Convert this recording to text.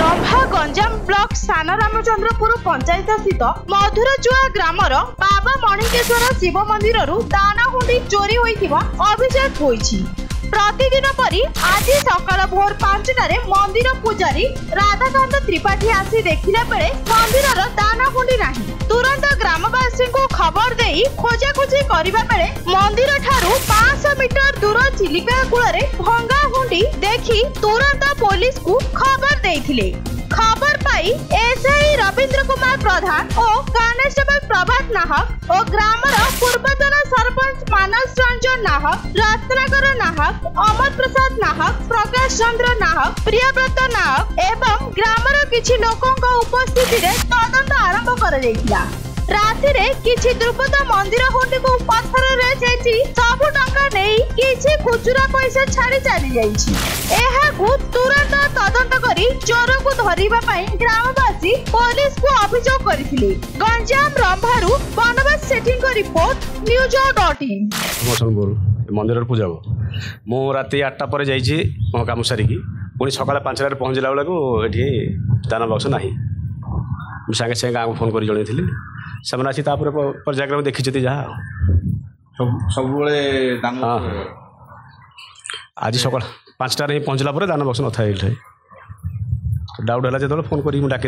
Rambha Ganjam block सान रामचंद्रपुर पंचायत स्थित मधुरचुआ grammar बाबा मणिकेश्वर शिव मंदिर दानाहुंडी चोरी होइथिबा अभियोग होइछि। प्रतिदिन परी आज सकाळ भोर 5टारे मंदिर पुजारी राधाकांत त्रिपाठी आसी देखिला बेले मंदिरर दानाहुंडी नाही। तुरंत ग्रामवासी को खबर देई खोजाखोजी करिबा बेले मंदिर ठारू 500 मीटर दूर चिलिका कूଳରେ भंगा हुंडी देखि तुरंत पुलिस को खबर देइथिले। खबर पाई एसआई रविंद्र कुमार प्रधान और कांस्टेबल प्रभात नाहक और ग्रामर पूर्वतन सरपंच मानस रंजन नाहक, रत्नाकर नाहक, अमर प्रसाद नाहक, प्रकाश चंद्र नाहक, प्रियव्रत नाहक एवं ग्रामर किछि लोकंक उपस्थिति रे तदंत आरंभ कर जायतिला। रातिरे किछि दुर्बृत्त मंदिर हुंडी को पत्थर रे छेची सब टंका नेई किछि खुचुरा पैसा छाड़ी चली जाइछि। एहाकु तुरंत तदंत करी चोर को धरिबा पई ग्रामवासी पुलिस को अभियोग करथिले। गंजाम रंभारू बनवास सेटिंग को रिपोर्ट न्यूज.in। मोसनपुर मंदिर पूजा मु राति 8टा पर जाइछि मो काम सारिकी पुणी सकाळ 5टा रे पहुंचला बेला को एठी दाना बक्स नाही। संगे संगे गाँव फोन कर जन से आसी पर्याक्रम देखी जहाँ सब आज सका 5टार पहुँचला दाना बक्स न था डाउट है जो फोन कर डाक।